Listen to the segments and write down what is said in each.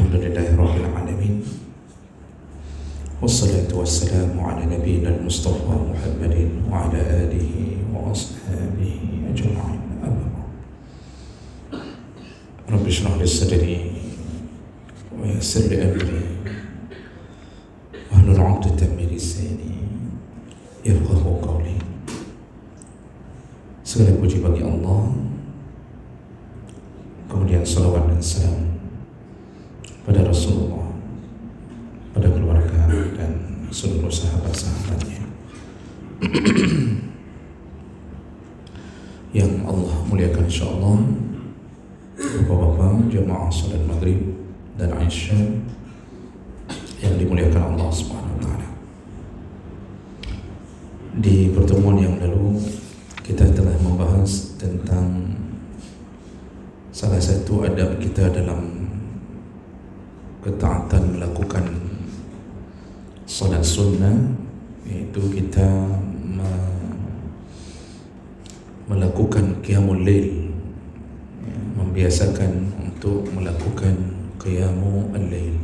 Alhamdulillahi Rabbil Alamin. Wassalatu wassalamu ala nabiyyina al-Mustafa Muhammadin wa ala alihi wa ashabihi ajma'in. Rabbi shrah li sadri wa yassir li amri wahlul 'uqdatam min lisani yafqahu qawli. Segala puji bagi Allah, kemudian salawat dan salam pada Rasulullah, pada keluarga dan seluruh sahabat-sahabatnya yang Allah muliakan insyaallah. Bapak-bapak jemaah salat maghrib dan Isya yang dimuliakan Allah Subhanahu wa taala. Di pertemuan yang lalu kita telah membahas tentang salah satu adab kita dalam ketaatan melakukan salat sunnah, yaitu kita melakukan qiyamul lail, membiasakan untuk melakukan qiyamul lail.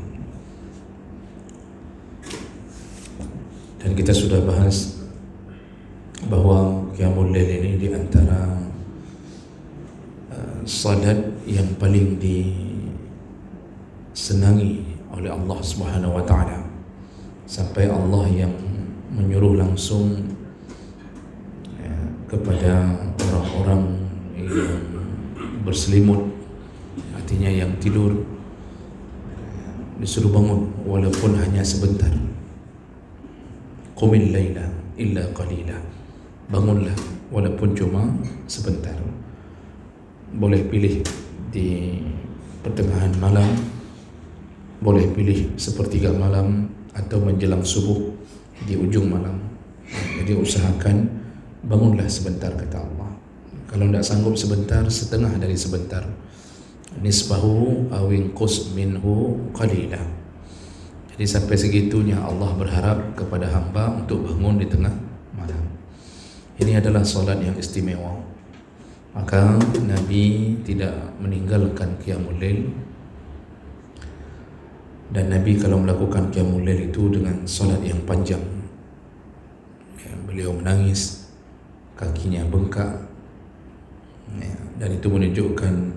Dan kita sudah bahas bahawa qiyamul lail ini di antara salat yang paling disenangi oleh Allah Subhanahu wa taala, sampai Allah yang menyuruh langsung kepada orang-orang yang berselimut, artinya yang tidur, disuruh bangun walaupun hanya sebentar. Qumil laila illa qalila, bangunlah walaupun cuma sebentar. Boleh pilih di pertengahan malam, boleh pilih sepertiga malam, atau menjelang subuh di ujung malam. Jadi usahakan bangunlah sebentar, kata Allah. Kalau tidak sanggup sebentar, setengah dari sebentar. Nisbahu awin qus minhu qalila. Jadi sampai segitunya Allah berharap kepada hamba untuk bangun di tengah malam. Ini adalah solat yang istimewa. Maka Nabi tidak meninggalkan qiyamul lail, dan Nabi kalau melakukan qiyamul lail itu dengan solat yang panjang. Beliau menangis, kakinya bengkak, dan itu menunjukkan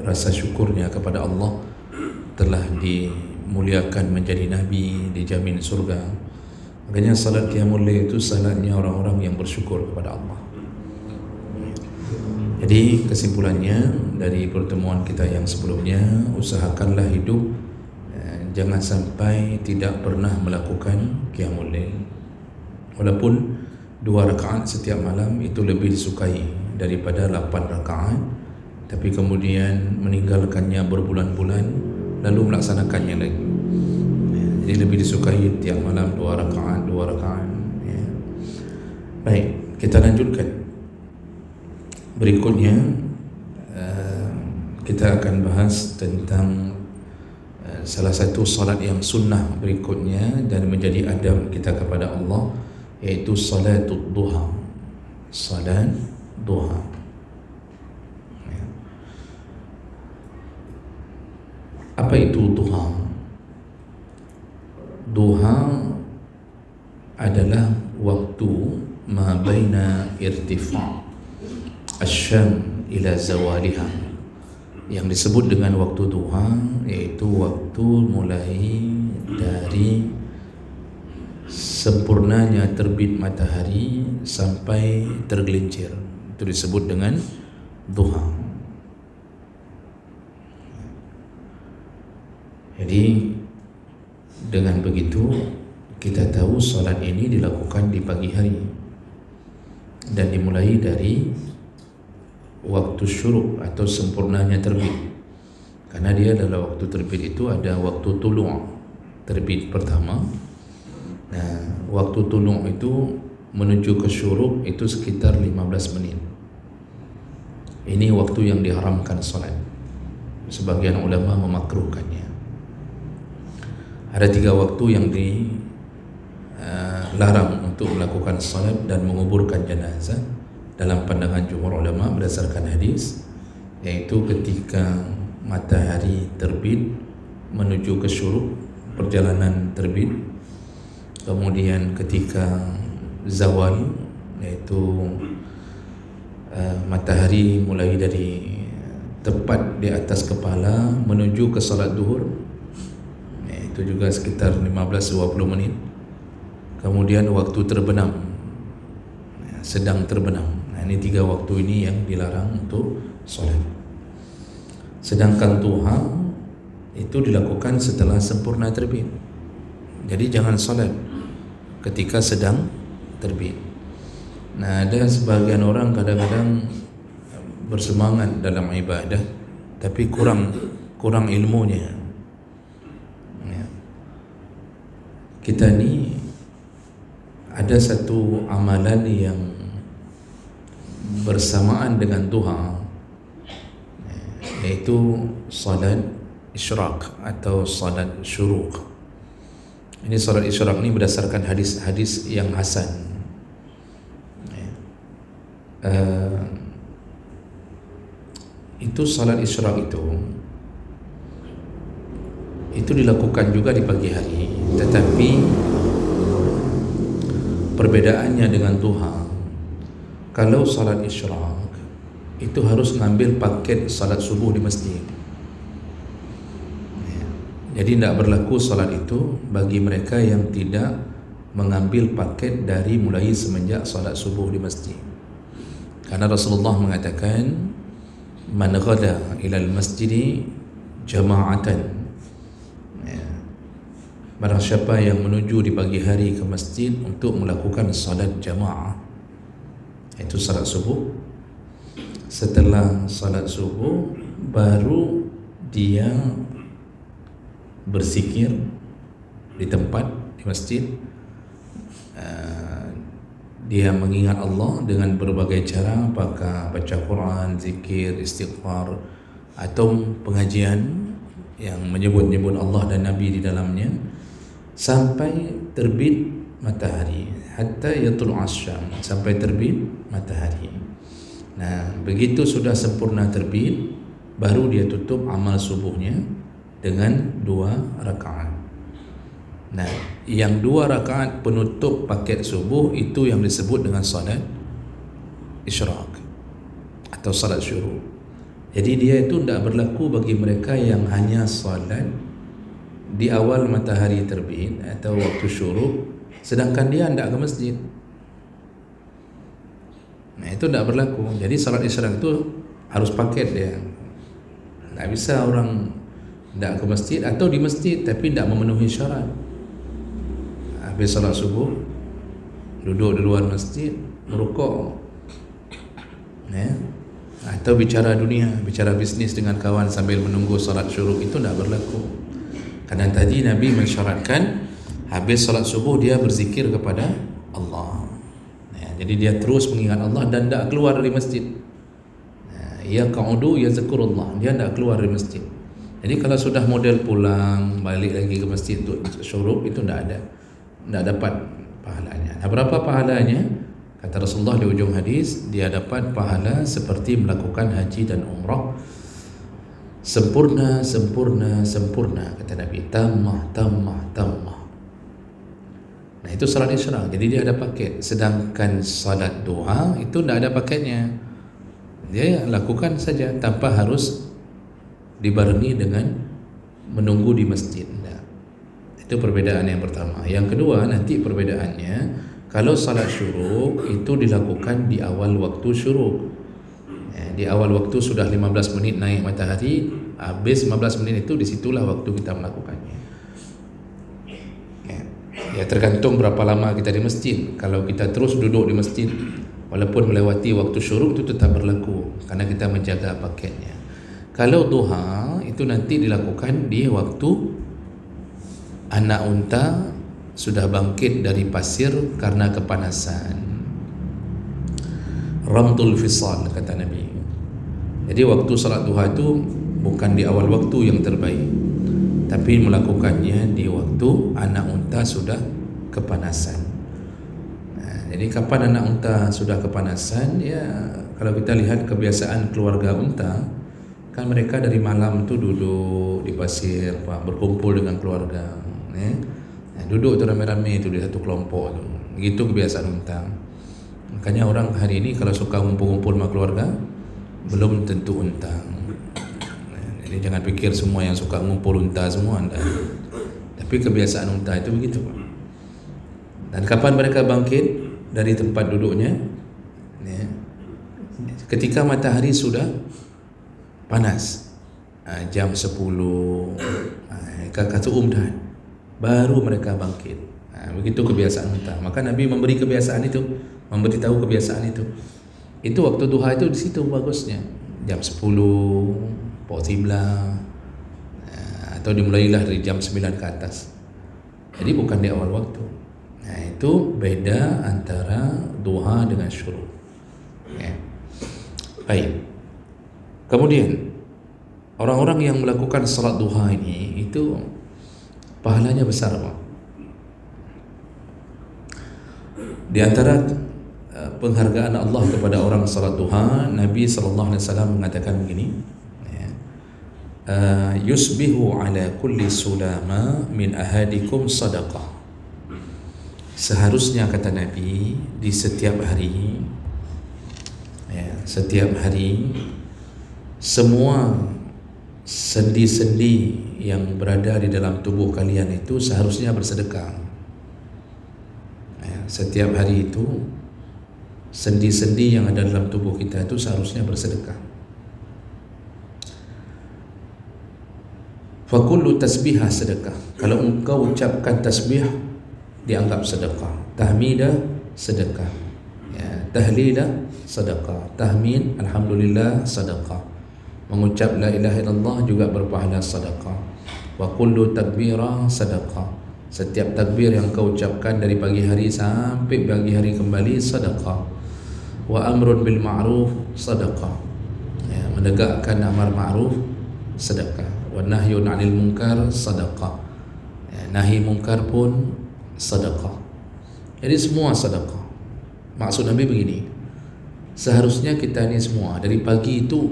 rasa syukurnya kepada Allah telah dimuliakan menjadi Nabi, dijamin surga. Makanya salat qiyamul lail itu salatnya orang-orang yang bersyukur kepada Allah. Jadi kesimpulannya dari pertemuan kita yang sebelumnya, usahakanlah hidup jangan sampai tidak pernah melakukan qiyamul lail. Walaupun 2 rakaat setiap malam itu lebih disukai daripada 8 rakaat, tapi kemudian meninggalkannya berbulan-bulan lalu melaksanakannya lagi. Jadi lebih disukai tiap malam 2 rakaat. Baik, kita lanjutkan. Berikutnya kita akan bahas tentang salah satu salat yang sunnah berikutnya dan menjadi adab kita kepada Allah, yaitu salatul duha. Salat duha. Apa itu duha? Duha adalah waktu ma baina irtifa' asyam ila zawaliha. Yang disebut dengan waktu duha yaitu waktu mulai dari sempurnanya terbit matahari sampai tergelincir. Itu disebut dengan duha. Jadi dengan begitu kita tahu salat ini dilakukan di pagi hari dan dimulai dari waktu syuruk atau sempurnanya terbit. Karena dia adalah waktu terbit itu ada waktu tulu', terbit pertama. Nah, waktu tulu' itu menuju ke syuruk itu sekitar 15 menit. Ini waktu yang diharamkan salat. Sebagian ulama memakruhkannya. Ada 3 waktu yang dilarang untuk melakukan salat dan menguburkan jenazah dalam pandangan jumhur ulama berdasarkan hadis, yaitu ketika matahari terbit menuju ke syuruk, perjalanan terbit. Kemudian ketika zawal, yaitu matahari mulai dari tepat di atas kepala menuju ke salat duhur, itu juga sekitar 15-20 menit. Kemudian waktu terbenam, sedang terbenam. Ini 3 waktu ini yang dilarang untuk solat. Sedangkan duha itu dilakukan setelah sempurna terbit. Jadi jangan solat ketika sedang terbit. Nah, ada sebagian orang kadang-kadang bersemangat dalam ibadah tapi kurang ilmunya. Ya. Kita ni ada satu amalan yang bersamaan dengan duha, yaitu salat isyraq atau salat syuruk. Ini salat isyraq ni berdasarkan hadis-hadis yang hasan. Itu salat isyraq itu dilakukan juga di pagi hari, tetapi perbedaannya dengan duha, kalau salat isyraq itu harus mengambil paket salat subuh di masjid. Jadi tidak berlaku salat itu bagi mereka yang tidak mengambil paket dari mulai semenjak salat subuh di masjid. Karena Rasulullah mengatakan, man ghada ilal masjidi jama'atan, barang siapa yang menuju di pagi hari ke masjid untuk melakukan salat jamaah, itu salat subuh. Setelah salat subuh baru dia berzikir di tempat di masjid. Dia mengingat Allah dengan berbagai cara, apakah baca Quran, zikir, istighfar, atau pengajian yang menyebut-nyebut Allah dan Nabi di dalamnya, sampai terbit matahari, hatta yatul asyam, sampai terbit matahari. Nah, begitu sudah sempurna terbit, baru dia tutup amal subuhnya dengan 2 rakaat. Nah, yang 2 rakaat penutup paket subuh itu yang disebut dengan salat isyraq atau salat syuruk. Jadi dia itu tidak berlaku bagi mereka yang hanya salat di awal matahari terbit atau waktu syuruk, sedangkan dia tidak ke masjid. Nah, itu tidak berlaku. Jadi salat isyraq itu harus paket dia. Tak bisa orang tidak ke masjid atau di masjid tapi tidak memenuhi syarat. Habis salat subuh duduk di luar masjid merokok, atau bicara dunia, bicara bisnis dengan kawan sambil menunggu salat syuruk, itu tidak berlaku. Karena tadi Nabi mensyaratkan habis salat subuh dia berzikir kepada Allah. Jadi dia terus mengingat Allah dan tidak keluar dari masjid. Ya qa'udu ya zikrullah, dia tidak keluar dari masjid. Jadi kalau sudah model pulang balik lagi ke masjid untuk syuruk, itu tidak dapat pahalanya. Nah, berapa pahalanya? Kata Rasulullah di ujung hadis, dia dapat pahala seperti melakukan haji dan umrah sempurna, kata Nabi, tammah. Nah, itu salat isyraq. Jadi dia ada paket. Sedangkan salat duha itu tidak ada paketnya. Dia lakukan saja tanpa harus dibarengi dengan menunggu di masjid. Itu perbedaan yang pertama. Yang kedua, nanti perbedaannya, kalau salat syuruk itu dilakukan di awal waktu syuruk. Di awal waktu sudah 15 menit naik matahari, habis 15 menit itu disitulah waktu kita melakukannya. Ya, tergantung berapa lama kita di masjid. Kalau kita terus duduk di masjid walaupun melewati waktu syuruk, itu tetap berlaku karena kita menjaga paketnya. Kalau duha itu nanti dilakukan di waktu anak unta sudah bangkit dari pasir karena kepanasan. Ramdul fisal, kata Nabi. Jadi waktu salat duha itu bukan di awal waktu yang terbaik, tapi melakukannya di waktu anak unta sudah kepanasan. Jadi kapan anak unta sudah kepanasan? Ya, kalau kita lihat kebiasaan keluarga unta, Kan mereka dari malam tu duduk di pasir, berkumpul dengan keluarga, duduk tu rame-rame tu di satu kelompok tu. Begitu kebiasaan unta. Makanya orang hari ini kalau suka kumpul-kumpul sama keluarga, belum tentu unta. Jadi jangan fikir semua yang suka ngumpul unta semua anda. Tapi kebiasaan unta itu begitu. Dan kapan mereka bangkit dari tempat duduknya? Ketika matahari sudah panas, jam 10, kata umdan, baru mereka bangkit. Begitu kebiasaan unta. Maka Nabi memberi kebiasaan itu, memberitahu kebiasaan itu. Itu waktu duha itu di situ bagusnya, jam 10, Qiblah, atau dimulailah dari jam 9 ke atas. Jadi bukan di awal waktu. Itu beda antara duha dengan syuruk. Baik. Kemudian orang-orang yang melakukan salat duha ini itu pahalanya besar, Pak. Di antara penghargaan Allah kepada orang salat duha, Nabi sallallahu alaihi wasallam mengatakan begini, yusbihu ala kulli sulama min ahadikum sadaqah. Seharusnya, kata Nabi, di setiap hari, semua sendi-sendi yang berada di dalam tubuh kalian itu seharusnya bersedekah. Setiap hari itu sendi-sendi yang ada dalam tubuh kita itu seharusnya bersedekah. Fakullu tasbihah sedekah. Kalau engkau ucapkan tasbih, dianggap sedekah. Tahmidah sedekah, tahlilah sedekah, tahmid alhamdulillah sedekah, mengucap la ilaha illallah juga berpahala sedekah. Wa kullu takbirah sedekah. Setiap takbir yang kau ucapkan dari pagi hari sampai pagi hari kembali sedekah. Wa amrun bil ma'ruf sedekah, menegakkan amar ma'ruf sedekah. Wa nahyun 'anil munkar sedekah, nahi munkar pun sedekah. Jadi semua sedekah. Maksud Nabi begini, seharusnya kita ini semua dari pagi itu,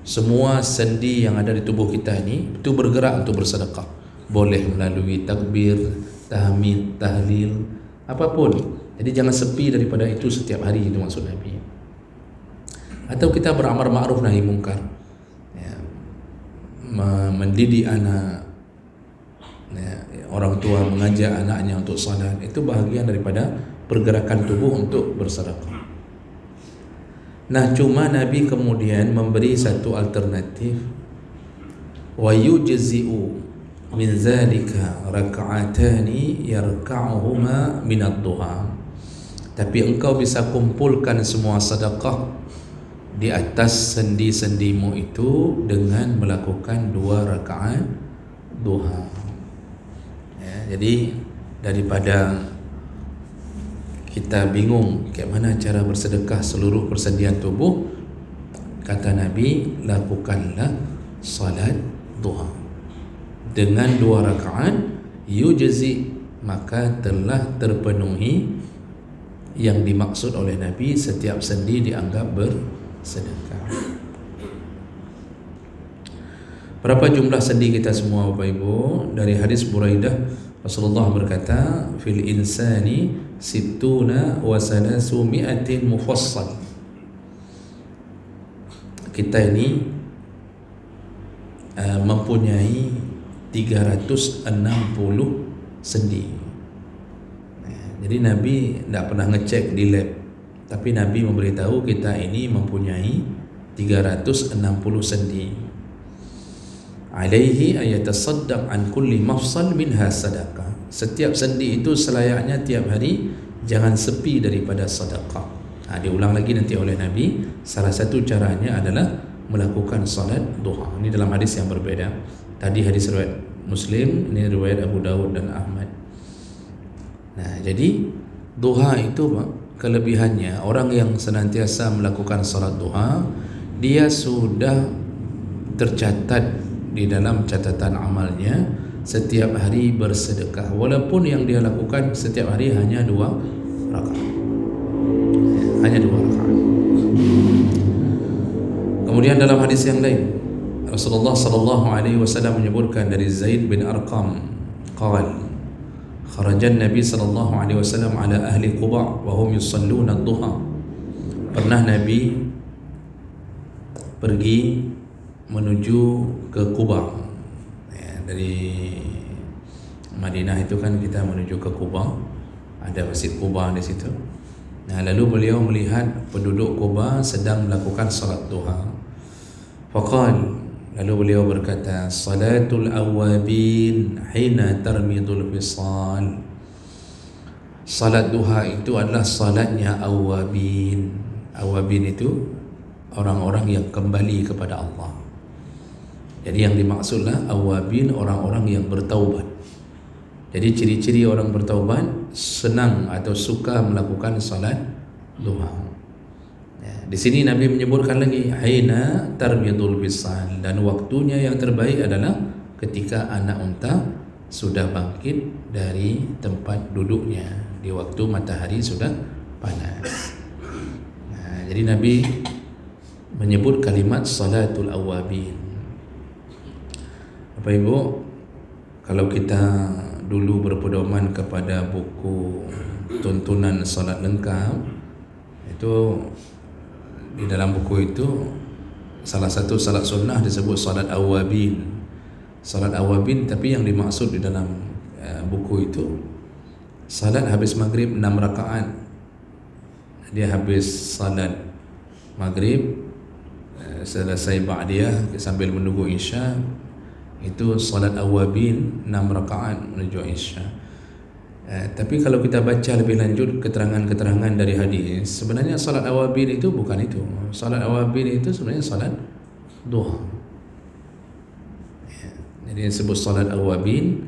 semua sendi yang ada di tubuh kita ini itu bergerak untuk bersedekah. Boleh melalui takbir, tahmid, tahlil, apapun. Jadi jangan sepi daripada itu setiap hari, itu maksud Nabi. Atau kita beramal ma'ruf nahi munkar, mendidik anak, orang tua mengajak anaknya untuk salat, itu bahagian daripada pergerakan tubuh untuk bersedekah. Nah, cuma Nabi kemudian memberi satu alternatif, wa yujzi'u min zalika raka'atani yarka'uhuma min ad-duha. Tapi engkau bisa kumpulkan semua sedekah di atas sendi-sendimu itu dengan melakukan 2 rakaat duha. Jadi daripada kita bingung kayak mana cara bersedekah seluruh persendian tubuh, kata Nabi, lakukanlah salat duha dengan 2 rakaat yujzi, maka telah terpenuhi yang dimaksud oleh Nabi, setiap sendi dianggap bersedekah. Berapa jumlah sendi kita semua, Bapak Ibu? Dari hadis Buraidah, Rasulullah berkata, fil insani sittuna wa salasu mi'atin mufassal. Kita ini mempunyai 360 sendi. Jadi Nabi tidak pernah ngecek di lab, tapi Nabi memberitahu kita ini mempunyai 360 sendi. Alaihi ayatasaddaq an kulli mafsal minha sadaqah. Setiap sendi itu selayaknya tiap hari jangan sepi daripada sedekah. Diulang lagi nanti oleh Nabi. Salah satu caranya adalah melakukan salat duha. Ini dalam hadis yang berbeda. Tadi hadis riwayat Muslim, ini riwayat Abu Dawud dan Ahmad. Nah, jadi duha itu kelebihannya, orang yang senantiasa melakukan salat duha, dia sudah tercatat di dalam catatan amalnya setiap hari bersedekah, walaupun yang dia lakukan setiap hari hanya 2 rakaat. Hanya 2 rakaat. Kemudian dalam hadis yang lain, Rasulullah sallallahu alaihi wasallam menyebutkan dari Zaid bin Arqam qala kharajan Nabi sallallahu alaihi wasallam ala ahli Quba wa hum yusalluna ad-duha. Pernah Nabi pergi menuju ke Quba, ya, dari Madinah itu kan kita menuju ke Quba, ada Masjid Quba di situ. Nah, lalu beliau melihat penduduk Quba sedang melakukan salat duha. Faqal, lalu beliau berkata, salatul awabin hina tarmidul fisal. Salat duha itu adalah salatnya awabin. Awabin itu orang-orang yang kembali kepada Allah. Jadi yang dimaksudlah awabin, orang-orang yang bertaubat. Jadi ciri-ciri orang bertaubat senang atau suka melakukan salat duha. Ya, di sini Nabi menyebutkan lagi haina tarmidul fisal, dan waktunya yang terbaik adalah ketika anak unta sudah bangkit dari tempat duduknya di waktu matahari sudah panas. Nah, jadi Nabi menyebut kalimat salatul awabin. Bapak Ibu, kalau kita dulu berpedoman kepada buku tuntunan salat lengkap, itu di dalam buku itu salah satu salat sunnah disebut salat awabin. Salat awabin, tapi yang dimaksud di dalam buku itu salat habis maghrib 6 rakaat. Dia habis salat maghrib, selesai ba'diyah sambil menunggu isya, itu salat awabin 6 rakaat menuju isya. Tapi kalau kita baca lebih lanjut keterangan-keterangan dari hadis, sebenarnya salat awabin itu bukan itu. Salat awabin itu sebenarnya salat duha. Jadi yang disebut salat awabin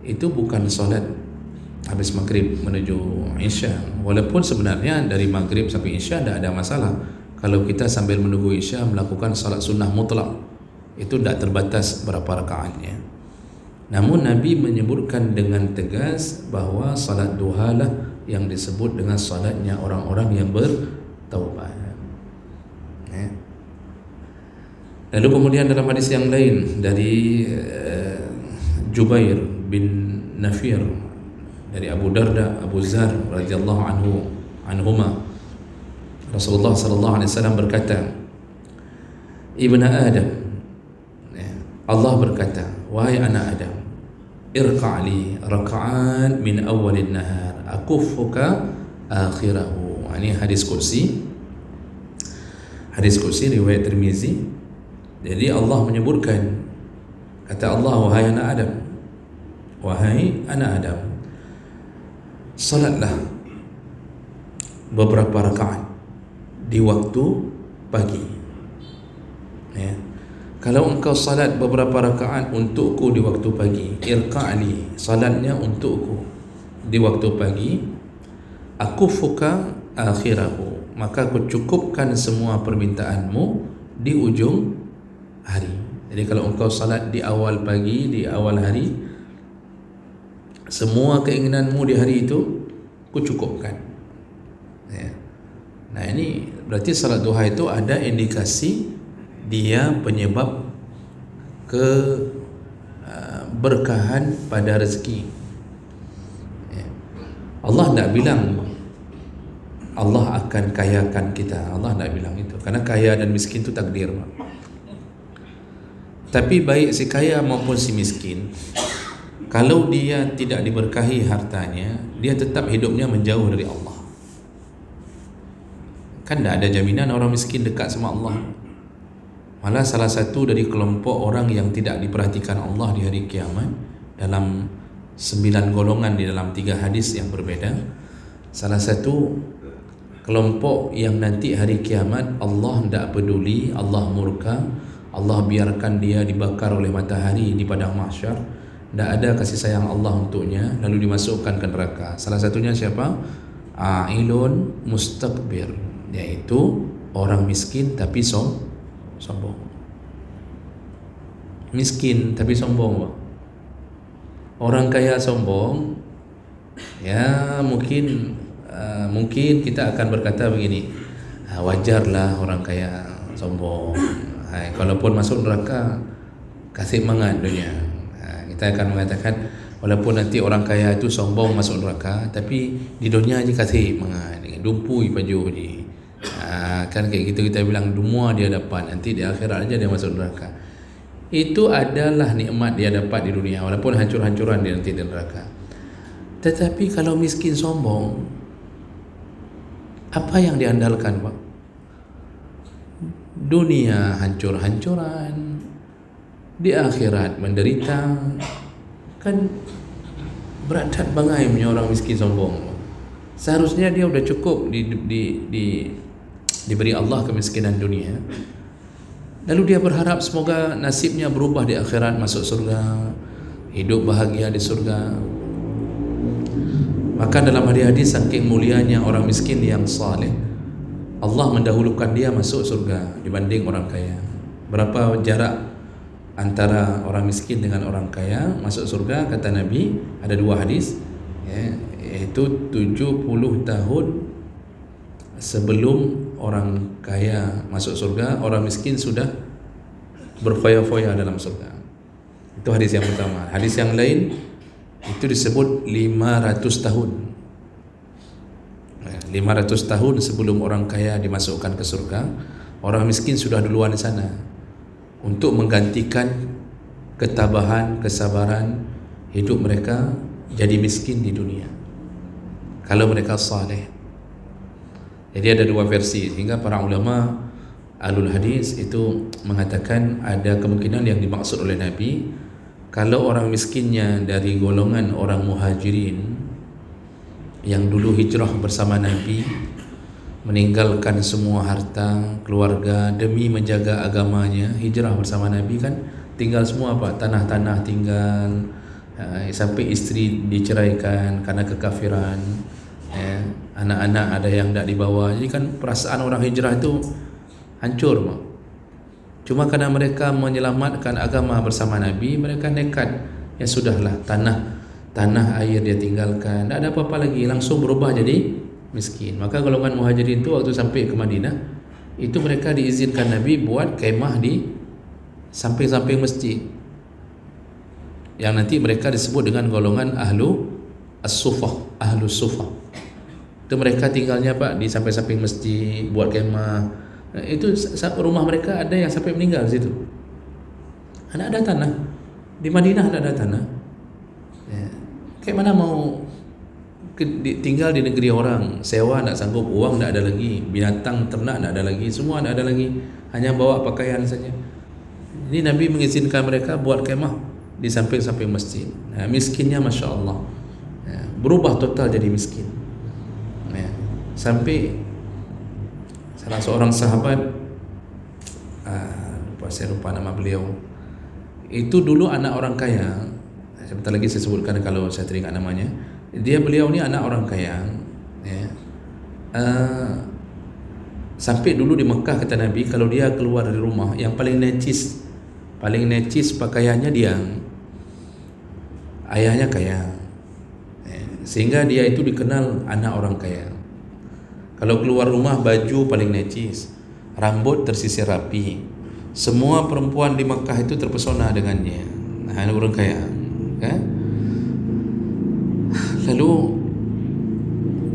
itu bukan salat habis maghrib menuju isya. Walaupun sebenarnya dari maghrib sampai isya tidak ada masalah. Kalau kita sambil menunggu isya melakukan salat sunnah mutlak, itu tidak terbatas berapa rakaatnya. Namun Nabi menyebutkan dengan tegas bahawa salat duha lah yang disebut dengan salatnya orang-orang yang bertaubat. Lalu kemudian dalam hadis yang lain dari Jubair bin Nafir, dari Abu Darda, Abu Zar radhiyallahu anhuma, Rasulullah sallallahu alaihi wasallam berkata, Ibnu Adam, Allah berkata, wahai anak Adam, irqa'li raka'an min awalin nahar akuffuka akhirahu. Ini hadis kursi. Hadis kursi riwayat Tirmizi. Jadi Allah menyebutkan, kata Allah, wahai anak Adam, wahai anak Adam, salatlah beberapa rakaat di waktu pagi. Ya. Kalau engkau salat beberapa rakaat untukku di waktu pagi, irqa'li, salatnya untukku di waktu pagi, aku fuka akhirahu, maka aku cukupkan semua permintaanmu di ujung hari. Jadi kalau engkau salat di awal pagi, di awal hari, semua keinginanmu di hari itu aku cukupkan. Ya. Nah, ini berarti salat duha itu ada indikasi dia penyebab keberkahan pada rezeki. Allah tidak bilang Allah akan kayakan kita. Allah tidak bilang itu, karena kaya dan miskin itu takdir. Tapi baik si kaya maupun si miskin, kalau dia tidak diberkahi hartanya, dia tetap hidupnya menjauh dari Allah. Kan tidak ada jaminan orang miskin dekat sama Allah. Malah salah satu dari kelompok orang yang tidak diperhatikan Allah di hari kiamat, dalam 9 golongan di dalam 3 hadis yang berbeda, salah satu kelompok yang nanti hari kiamat Allah tidak peduli, Allah murka, Allah biarkan dia dibakar oleh matahari di padang mahsyar, tidak ada kasih sayang Allah untuknya, lalu dimasukkan ke neraka. Salah satunya siapa? Ailun mustakbir, yaitu orang miskin tapi sombong. Miskin tapi sombong. Orang kaya sombong, ya mungkin kita akan berkata begini, wajarlah orang kaya sombong, Kalaupun masuk neraka, kasih mangat dunia. Kita akan mengatakan walaupun nanti orang kaya itu sombong masuk neraka, tapi di dunia je kasih mangat, dumpui baju je. Kan kayak gitu kita bilang semua dia dapat, nanti di akhirat aja dia masuk neraka. Itu adalah nikmat dia dapat di dunia, walaupun hancur-hancuran dia nanti di neraka. Tetapi kalau miskin sombong, apa yang diandalkan, Pak? Dunia hancur-hancuran, di akhirat menderita. Kan berat bangai punya orang miskin sombong. Seharusnya dia udah cukup diberi Allah kemiskinan dunia, lalu dia berharap semoga nasibnya berubah di akhirat, masuk surga, hidup bahagia di surga. Maka dalam hadis saking mulianya orang miskin yang saleh, Allah mendahulukan dia masuk surga dibanding orang kaya. Berapa jarak antara orang miskin dengan orang kaya masuk surga? Kata Nabi, ada dua hadis, yaitu 70 tahun sebelum orang kaya masuk surga, orang miskin sudah berfoya-foya dalam surga. Itu hadis yang pertama. Hadis yang lain itu disebut 500 tahun. 500 tahun sebelum orang kaya dimasukkan ke surga, orang miskin sudah duluan di sana untuk menggantikan ketabahan, kesabaran hidup mereka jadi miskin di dunia kalau mereka saleh. Jadi ada dua versi, sehingga para ulama ahlul hadis itu mengatakan ada kemungkinan yang dimaksud oleh Nabi, kalau orang miskinnya dari golongan orang muhajirin yang dulu hijrah bersama Nabi, meninggalkan semua harta, keluarga demi menjaga agamanya, hijrah bersama Nabi, kan tinggal semua apa? Tanah-tanah tinggal, sampai istri diceraikan karena kekafiran, anak-anak ada yang tidak dibawa. Jadi kan perasaan orang hijrah itu hancur. Cuma karena mereka menyelamatkan agama bersama Nabi, mereka nekat, ya sudahlah, tanah air dia tinggalkan, tak ada apa-apa lagi, langsung berubah jadi miskin. Maka golongan muhajirin itu waktu sampai ke Madinah, itu mereka diizinkan Nabi buat kemah di samping-samping masjid, yang nanti mereka disebut dengan golongan ahlu as-sufah, ahlu sufah. Itu mereka tinggalnya Pak di samping-samping masjid, buat kemah. Itu rumah mereka ada yang sampai meninggal di situ. Tidak ada tanah di Madinah, tidak ada tanah. Kayak mana mau tinggal di negeri orang, sewa tak sanggup, uang tak ada lagi, binatang ternak tak ada lagi, semua tak ada lagi, hanya bawa pakaian saja. Ini Nabi mengizinkan mereka buat kemah di samping-samping masjid. Miskinnya Masya Allah, berubah total jadi miskin. Sampai salah seorang sahabat, saya lupa nama beliau, itu dulu anak orang kaya. Sebentar lagi saya sebutkan kalau saya teringat namanya. Beliau ni anak orang kaya, sampai dulu di Mekah kata Nabi, kalau dia keluar dari rumah, yang paling necis pakaiannya dia. Ayahnya kaya, sehingga dia itu dikenal anak orang kaya. Kalau keluar rumah, baju paling necis, rambut tersisir rapi, semua perempuan di Mekah itu terpesona dengannya. Anak orang kaya. Lalu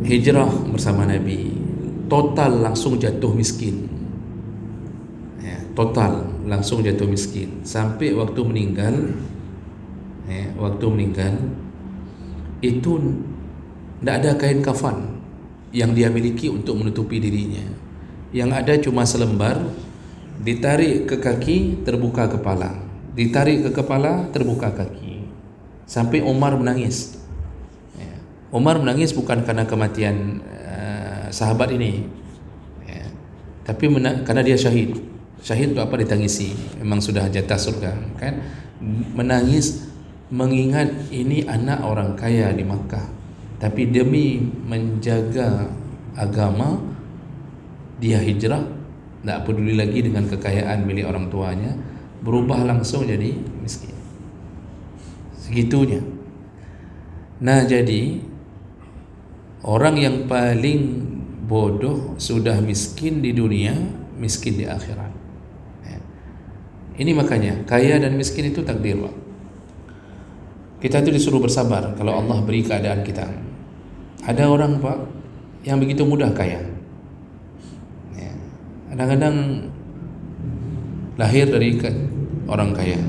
hijrah bersama Nabi, total langsung jatuh miskin, total langsung jatuh miskin sampai waktu meninggal. Waktu meninggal itu tidak ada kain kafan yang dia miliki untuk menutupi dirinya. Yang ada cuma selembar, ditarik ke kaki terbuka kepala, ditarik ke kepala terbuka kaki. Sampai Umar menangis. Umar menangis bukan karena kematian sahabat ini, tapi karena dia syahid. Syahid itu apa? Ditangisi. Memang sudah jatah surga, kan? Menangis mengingat ini anak orang kaya di Makkah, tapi demi menjaga agama dia hijrah, tak peduli lagi dengan kekayaan milik orang tuanya, berubah langsung jadi miskin. Segitunya. Nah, jadi orang yang paling bodoh sudah miskin di dunia, miskin di akhirat. Ini makanya kaya dan miskin itu takdir, Pak. Kita itu disuruh bersabar kalau Allah beri keadaan kita. Ada orang, Pak, yang begitu mudah kaya. Ya. Kadang-kadang lahir dari orang kaya,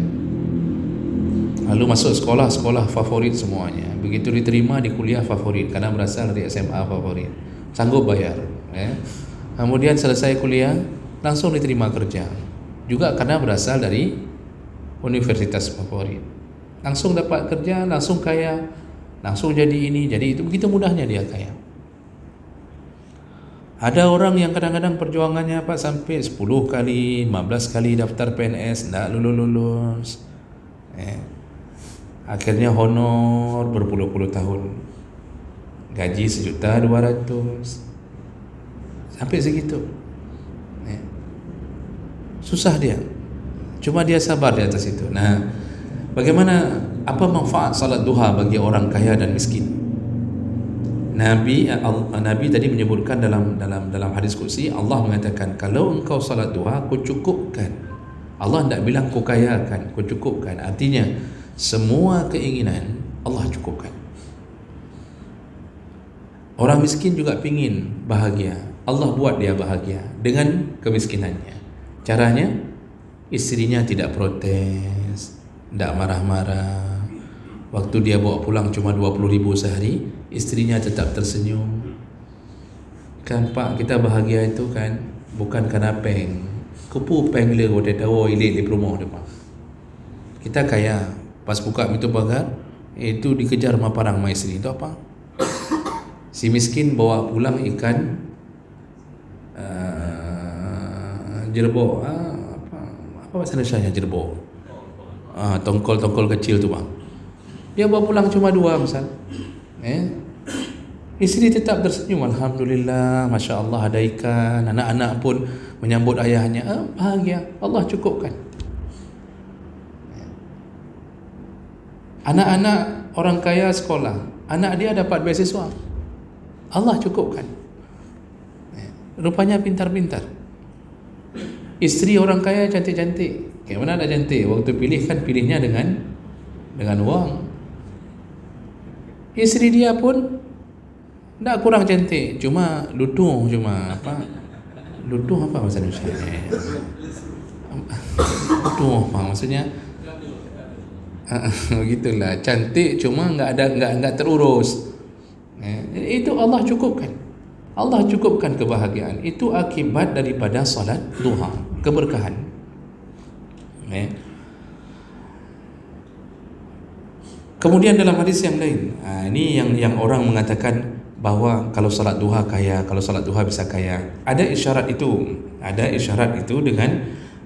lalu masuk sekolah favorit semuanya. Begitu diterima di kuliah favorit karena berasal dari SMA favorit, sanggup bayar. Ya. Kemudian selesai kuliah langsung diterima kerja, juga karena berasal dari universitas favorit. Langsung dapat kerja, langsung kaya, langsung jadi ini, jadi itu. Begitu mudahnya dia kaya. Ada orang yang kadang-kadang perjuangannya Pak sampai 10 kali, 15 kali daftar PNS, tidak lulus. Akhirnya honor berpuluh-puluh tahun, gaji 1.200.000, sampai segitu. Susah dia, cuma dia sabar di atas itu. Nah, bagaimana, apa manfaat salat duha bagi orang kaya dan miskin? Nabi tadi menyebutkan dalam hadis qudsi, Allah mengatakan, kalau engkau salat duha, aku cukupkan. Allah tidak bilang ku kayakan, ku cukupkan. Artinya semua keinginan Allah cukupkan. Orang miskin juga pingin bahagia, Allah buat dia bahagia dengan kemiskinannya. Caranya, istrinya tidak protes, tidak marah-marah. Waktu dia bawa pulang cuma 20.000 sehari, istrinya tetap tersenyum. Kan Pak, kita bahagia itu kan bukan karena peng. Kupu peng le wote tawo ile di rumah depan. Kita kaya, pas buka pintu pagar itu dikejar sama parang sama istri. Itu apa? Si miskin bawa pulang ikan jerbo, apa bahasa Indonesianya jerbo? Tongkol kecil tu Bang. Dia bawa pulang cuma 2 misal. Istri tetap tersenyum, alhamdulillah, masya Allah ada ikan. Anak-anak pun menyambut ayahnya, bahagia, Allah cukupkan. Anak-anak orang kaya sekolah, anak dia dapat beasiswa, Allah cukupkan. Rupanya pintar-pintar. Istri orang kaya cantik-cantik. Kayak mana ada cantik? Waktu pilih kan pilihnya dengan uang. Istri dia pun tidak kurang cantik, cuma lutung, lutung apa bahasa Indonesia? Lutung apa maksudnya? Begitulah, cantik cuma enggak terurus. Itu Allah cukupkan. Allah cukupkan kebahagiaan. Itu akibat daripada salat duha, keberkahan. Kemudian dalam hadis yang lain, ini yang orang mengatakan bahawa kalau salat duha kaya, kalau salat duha bisa kaya. Ada isyarat itu dengan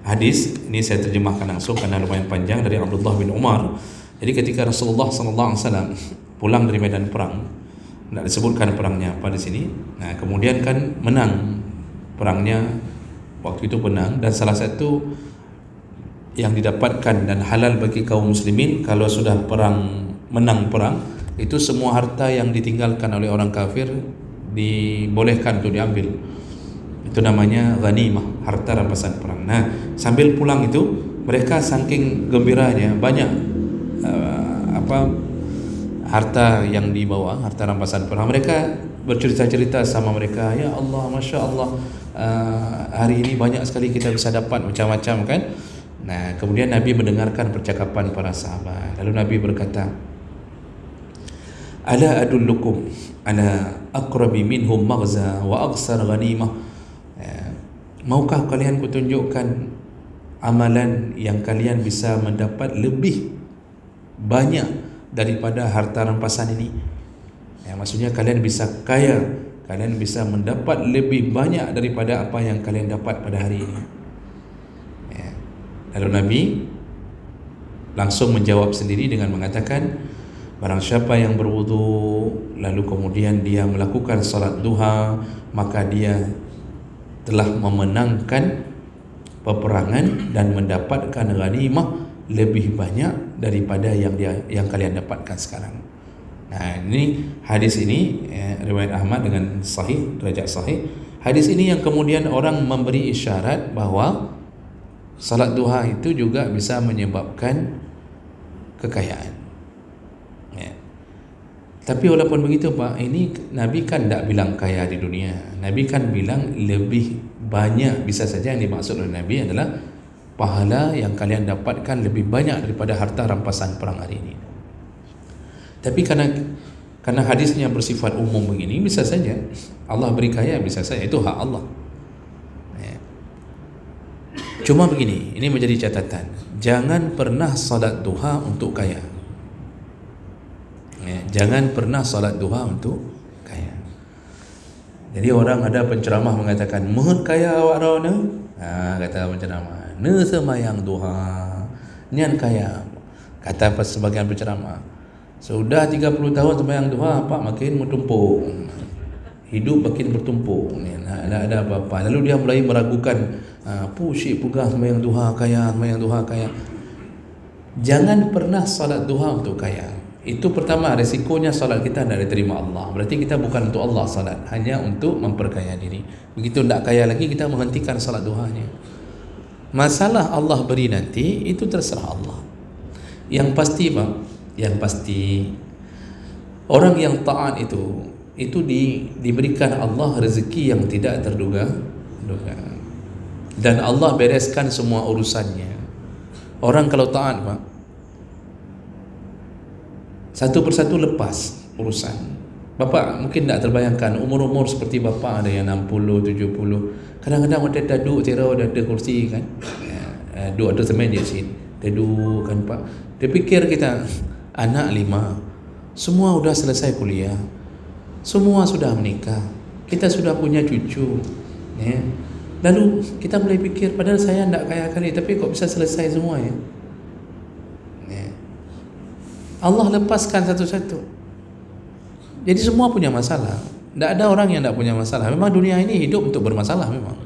hadis. Ini saya terjemahkan langsung karena lumayan panjang, dari Abdullah bin Umar. Jadi ketika Rasulullah SAW pulang dari medan perang, tidak disebutkan perangnya pada sini. Nah, kemudian kan menang perangnya, waktu itu menang, dan salah satu yang didapatkan dan halal bagi kaum muslimin kalau sudah menang perang, itu semua harta yang ditinggalkan oleh orang kafir dibolehkan untuk diambil. Itu namanya ghanimah, harta rampasan perang. Nah, sambil pulang itu mereka saking gembiranya, banyak harta yang dibawa, harta rampasan perang. Mereka bercerita-cerita sama mereka, ya Allah, masya Allah, hari ini banyak sekali kita bisa dapat macam-macam kan. Nah, kemudian Nabi mendengarkan percakapan para sahabat. Lalu Nabi berkata, ala adullukum ala aqrabi minhum maghza wa aghsar ghanimah. Maukah kalian kutunjukkan amalan yang kalian bisa mendapat lebih banyak daripada harta rampasan ini? Maksudnya kalian bisa kaya, kalian bisa mendapat lebih banyak daripada apa yang kalian dapat pada hari ini. Lalu Nabi langsung menjawab sendiri dengan mengatakan, barang siapa yang berwudu lalu kemudian dia melakukan salat duha, maka dia telah memenangkan peperangan dan mendapatkan ghanimah lebih banyak daripada yang kalian dapatkan sekarang. Nah, ini hadis ini riwayat Ahmad dengan sahih, derajat sahih. Hadis ini yang kemudian orang memberi isyarat bahawa Salat duha itu juga bisa menyebabkan kekayaan. Ya. Tapi walaupun begitu Pak, ini Nabi kan tak bilang kaya di dunia. Nabi kan bilang lebih banyak. Bisa saja yang dimaksud oleh Nabi adalah pahala yang kalian dapatkan lebih banyak daripada harta rampasan perang hari ini. Tapi karena hadisnya bersifat umum begini, bisa saja Allah beri kaya, bisa saja itu hak Allah. Ya. Cuma begini, ini menjadi catatan. Jangan pernah salat duha untuk kaya. Ya, jangan pernah salat duha untuk kaya. Jadi orang ada penceramah mengatakan, "Mohon kaya awak rona." Kata penceramah, "Ne semayang duha, nian kaya." Kata sebagian penceramah, "Sudah 30 tahun sembahyang duha, Pak, makin bertumpuk. Hidup makin bertumpuk. Tak ada apa-apa." Lalu dia mulai meragukan, "Pusyik pugah sembahyang duha kaya, sembahyang duha kaya." Jangan pernah salat duha untuk kaya. Itu pertama, resikonya salat kita tidak diterima Allah. Berarti kita bukan untuk Allah salat, hanya untuk memperkaya diri. Begitu tidak kaya lagi, kita menghentikan salat duhanya. Masalah Allah beri nanti, itu terserah Allah. Yang pasti Pak, yang pasti orang yang taat itu diberikan Allah rezeki yang tidak terduga, dan Allah bereskan semua urusannya. Orang kalau taat Pak, satu persatu lepas urusan. Bapak mungkin tak terbayangkan umur-umur seperti bapa ada yang 60, 70. Kadang-kadang ada duduk tirau, ada kursi kan. Duduk atas meja sini. Duduk kan Pak. Dia fikir kita anak 5, semua sudah selesai kuliah. Semua sudah menikah. Kita sudah punya cucu. Ya. Lalu kita mulai fikir, padahal saya tidak kaya kali, tapi kok bisa selesai semua ya? Allah lepaskan satu-satu. Jadi semua punya masalah. Tak ada orang yang tak punya masalah. Memang dunia ini hidup untuk bermasalah memang.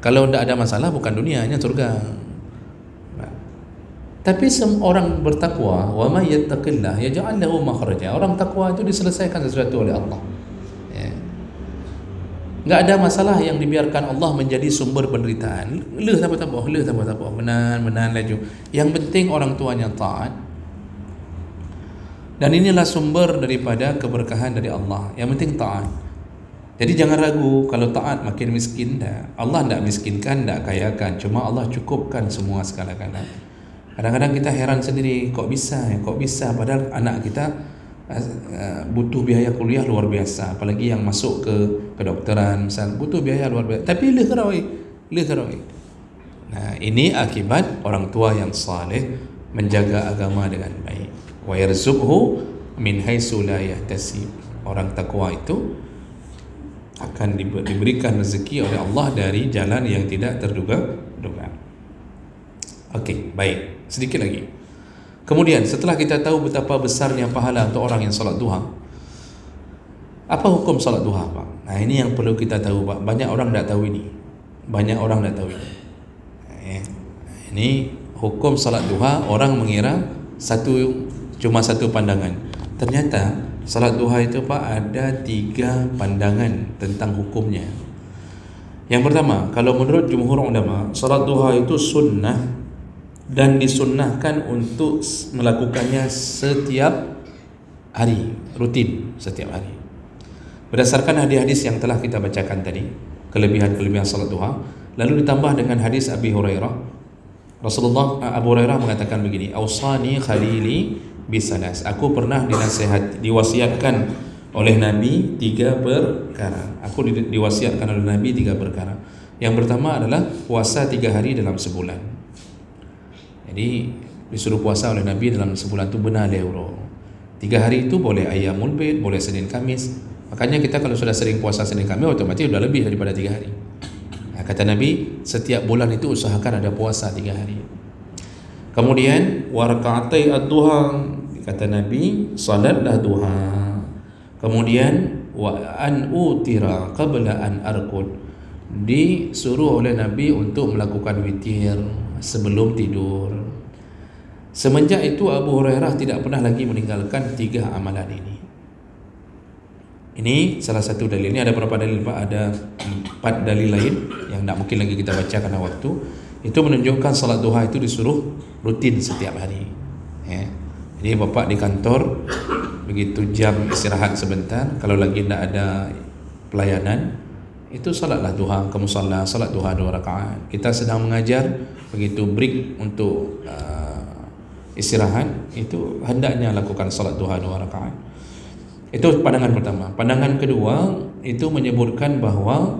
Kalau tak ada masalah bukan dunia, hanya surga. Tapi orang bertakwa, wa may yattaqillah yaj'al lahu makhraja. Orang takwa itu diselesaikan sesuatu oleh Allah. Tak ada masalah yang dibiarkan Allah menjadi sumber penderitaan. Leh tambah, menan laju. Yang penting orang tuanya taat. Dan inilah sumber daripada keberkahan dari Allah. Yang penting taat. Jadi jangan ragu, kalau taat makin miskin dah. Allah tidak miskinkan, tidak kayakan. Cuma Allah cukupkan semua segala-galanya. Kadang-kadang kita heran sendiri, kok bisa ya? Kok bisa? Padahal anak kita butuh biaya kuliah luar biasa. Apalagi yang masuk ke kedokteran, misal butuh biaya luar biasa. Tapi leh. Nah, ini akibat orang tua yang saleh menjaga agama dengan baik. Wa yarzuqhu min haitsu la yahtasib. Orang takwa itu akan diberikan rezeki oleh Allah dari jalan yang tidak terduga-duga. Okey, baik. Sedikit lagi. Kemudian setelah kita tahu betapa besarnya pahala untuk orang yang salat duha, apa hukum salat duha, Pak? Nah, ini yang perlu kita tahu, Pak. Banyak orang tak tahu ini. Ini hukum salat duha, orang mengira cuma satu pandangan. Ternyata salat duha itu Pak ada 3 pandangan tentang hukumnya. Yang pertama, kalau menurut jumhur ulama, salat duha itu sunnah dan disunnahkan untuk melakukannya setiap hari, rutin setiap hari. Berdasarkan hadis-hadis yang telah kita bacakan tadi, kelebihan-kelebihan salat duha, lalu ditambah dengan hadis Abi Hurairah. Abu Hurairah mengatakan begini, "Ausani khalili bisalas." Aku pernah diwasiatkan oleh Nabi 3 perkara. Aku diwasiatkan oleh Nabi 3 perkara. Yang pertama adalah puasa 3 hari dalam sebulan. Jadi disuruh puasa oleh Nabi dalam sebulan itu benar leuro. 3 hari itu boleh ayyamul bid, boleh Senin Kamis. Makanya kita kalau sudah sering puasa Senin Kamis, otomatis sudah lebih daripada 3 hari. Nah, kata Nabi, setiap bulan itu usahakan ada puasa 3 hari. Kemudian warqa'atai ad-duha, kata Nabi, salatlah duha. Kemudian wa an utira qabla an arqud, disuruh oleh Nabi untuk melakukan witir sebelum tidur. Semenjak itu Abu Hurairah tidak pernah lagi meninggalkan 3 amalan ini. Ini salah satu dalil. Ini ada berapa dalil Pak? Ada 4 dalil lain yang tak mungkin lagi kita baca karena waktu. Itu menunjukkan salat duha itu disuruh rutin setiap hari. Ya. Jadi bapak di kantor, begitu jam istirahat sebentar, kalau lagi tidak ada pelayanan, itu salatlah duha ke musalla, salat duha 2 rakaat. Kita sedang mengajar, begitu break untuk istirahat, itu hendaknya lakukan salat duha 2 rakaat. Itu pandangan pertama. Pandangan kedua itu menyebutkan bahawa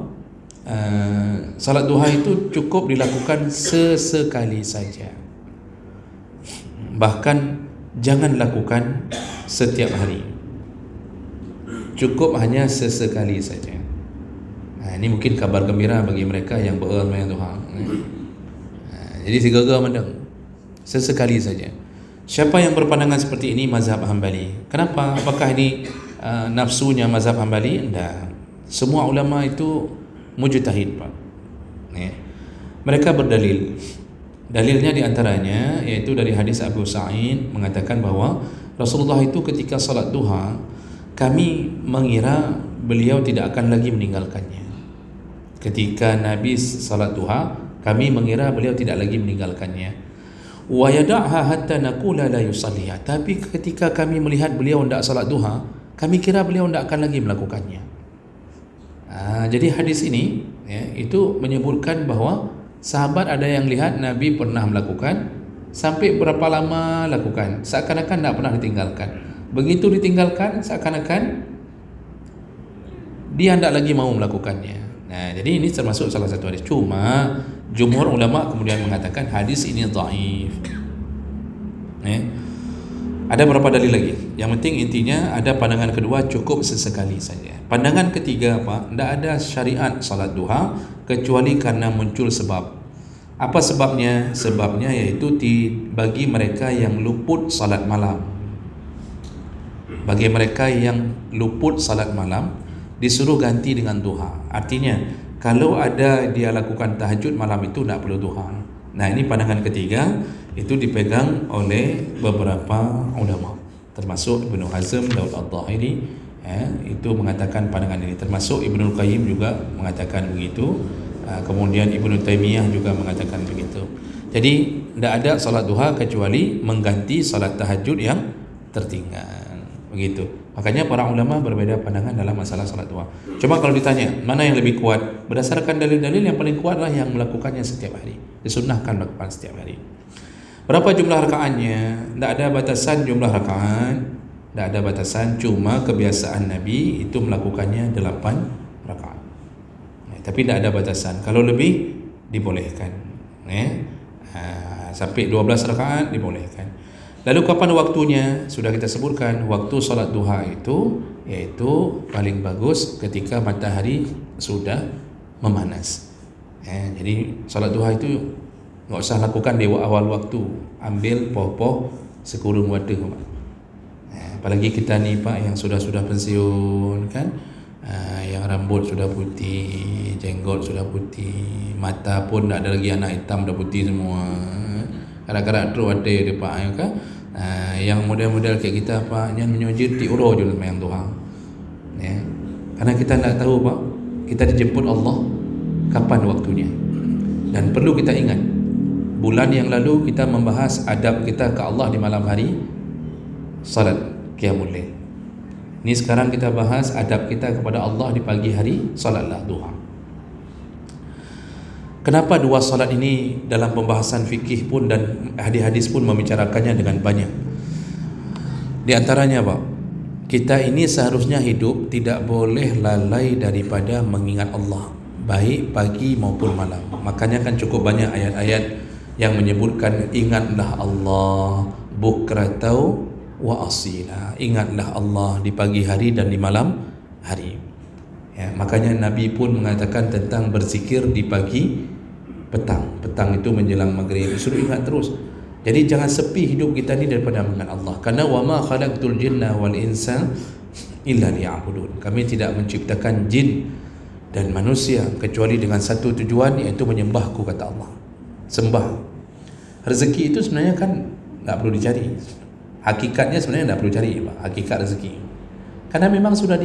salat duha itu cukup dilakukan sesekali saja. Bahkan jangan lakukan setiap hari. Cukup hanya sesekali saja. Ini mungkin kabar gembira bagi mereka yang beramal duha. Jadi segera mendeng. Sesekali saja. Siapa yang berpandangan seperti ini? Mazhab Hanbali. Kenapa? Apakah ini nafsunya mazhab Hanbali? Tidak. Semua ulama itu mujtahid, Pak. Mereka berdalil. Dalilnya diantaranya yaitu dari hadis Abu Sa'id mengatakan bahawa Rasulullah itu ketika salat duha, kami mengira beliau tidak akan lagi meninggalkannya. Ketika Nabi salat duha, kami mengira beliau tidak lagi meninggalkannya. Wa yada'ha hatta naqula la yusalliha. Tapi ketika kami melihat beliau tidak salat duha, kami kira beliau tidak akan lagi melakukannya. Jadi hadis ini itu menyebutkan bahawa sahabat ada yang lihat Nabi pernah melakukan, sampai berapa lama lakukan, seakan-akan tidak pernah ditinggalkan. Begitu ditinggalkan, seakan-akan dia tidak lagi mau melakukannya. Jadi ini termasuk salah satu hadis. Cuma jumhur ulama kemudian mengatakan hadis ini dhaif. Ada berapa dalil lagi? Yang penting intinya ada pandangan kedua cukup sesekali saja. Pandangan ketiga apa? Tidak ada syariat salat duha kecuali karena muncul sebab. Apa sebabnya? Sebabnya yaitu bagi mereka yang luput salat malam. Bagi mereka yang luput salat malam disuruh ganti dengan duha. Artinya kalau ada dia lakukan tahajud malam itu tidak perlu duha. Ini pandangan ketiga, itu dipegang oleh beberapa ulama, termasuk Ibnu Hazm, Daud Al-Dhahiri, itu mengatakan pandangan ini. Termasuk Ibnu Qayyim juga mengatakan begitu. Kemudian Ibnu Taimiyah juga mengatakan begitu. Jadi tidak ada salat duha kecuali mengganti salat tahajud yang tertinggal. Begitu. Makanya para ulama berbeda pandangan dalam masalah salat duha. Cuma kalau ditanya mana yang lebih kuat, berdasarkan dalil-dalil yang paling kuat adalah yang melakukannya setiap hari. Disunnahkan melakukan setiap hari. Berapa jumlah rakaatnya? Tidak ada batasan jumlah rakaat, tidak ada batasan. Cuma kebiasaan Nabi itu melakukannya 8 rakaat. Tapi tidak ada batasan. Kalau lebih dibolehkan. Sampai 12 rakaat dibolehkan. Lalu kapan waktunya? Sudah kita sebutkan, waktu salat duha itu yaitu paling bagus ketika matahari sudah memanas. Jadi salat duha itu enggak usah lakukan di awal waktu. Ambil poh-poh sekurung waktu. Apalagi kita ni Pak yang sudah pensiun kan, yang rambut sudah putih, jenggot sudah putih, mata pun tak ada lagi anak hitam, dah putih semua. Kadang-kadang tu ada dia Pak kan. Yang model-model kayak kita Pak, yang menyojit di uro je main Tuhan. Karena kita tak tahu Pak, kita dijemput Allah kapan waktunya. Dan perlu kita ingat, bulan yang lalu kita membahas adab kita ke Allah di malam hari, salat qiyamul lail. Ini sekarang kita bahas adab kita kepada Allah di pagi hari, salatlah duha. Kenapa dua salat ini dalam pembahasan fikih pun dan hadis-hadis pun membicarakannya dengan banyak. Di antaranya Pak, kita ini seharusnya hidup tidak boleh lalai daripada mengingat Allah, baik pagi maupun malam. Makanya kan cukup banyak ayat-ayat yang menyebutkan ingatlah Allah bukratau wa asila. Ingatlah Allah di pagi hari dan di malam hari. Makanya Nabi pun mengatakan tentang berzikir di pagi, petang. Petang itu menjelang maghrib. Suruh ingat terus. Jadi jangan sepi hidup kita ni daripada mengingat Allah. Karena wa ma khalaqtul jinna wal insa illa liya'budun. Kami tidak menciptakan jin dan manusia kecuali dengan satu tujuan, iaitu menyembahku, kata Allah. Sembah. Rezeki itu sebenarnya kan tak perlu dicari. Hakikatnya sebenarnya tak perlu cari Pak. Hakikat rezeki. Karena memang sudah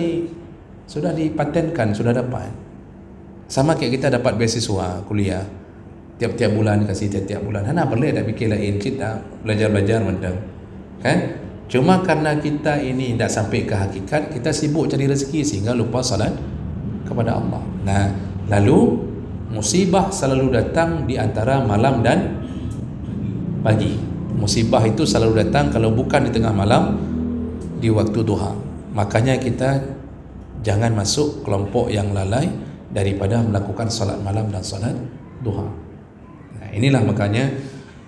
dipatenkan, sudah dapat. Sama kayak kita dapat beasiswa kuliah. tiap-tiap bulan kasih tiap-tiap bulan. Hana boleh dah fikir lain, kita belajar-belajar macam kan. Cuma karena kita ini tidak sampai ke hakikat, kita sibuk cari rezeki sehingga lupa salat kepada Allah. Nah, lalu musibah selalu datang di antara malam dan pagi. Musibah itu selalu datang kalau bukan di tengah malam, di waktu duha. Makanya kita jangan masuk kelompok yang lalai daripada melakukan salat malam dan salat duha. Nah, inilah makanya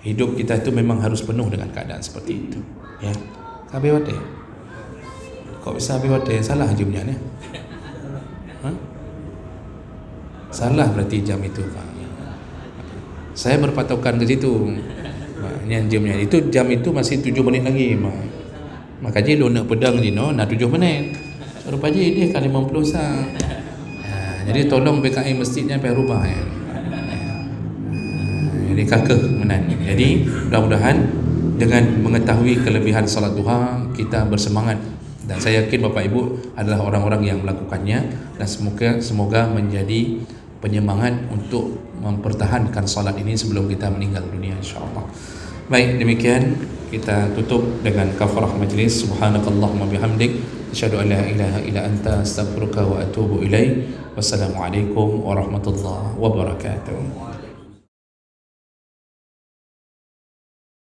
hidup kita itu memang harus penuh dengan keadaan seperti itu. Ya, habis wate. Kok bisa habis wate? Salah jamnya ni. Salah berarti jam itu, Pak. Saya berpatokan ke situ. Yang jamnya itu, jam itu masih 7 menit lagi, Mak. Makanya lu nak pedang je no, nak 7 minit. Rupanya dia kan 50 sah. Jadi tolong BKI masjidnya sampai rumah ya. Jadi kakak menan. Jadi mudah-mudahan dengan mengetahui kelebihan salat duha kita bersemangat, dan saya yakin Bapak Ibu adalah orang-orang yang melakukannya, dan semoga menjadi penyemangat untuk mempertahankan salat ini sebelum kita meninggal dunia insya-Allah. Baik, demikian kita tutup dengan kafarah majlis. Subhanakallahumma bihamdik asyhadu an la ilaha illa anta astaghfiruka wa atubu ilaik. Wassalamualaikum warahmatullahi wabarakatuh.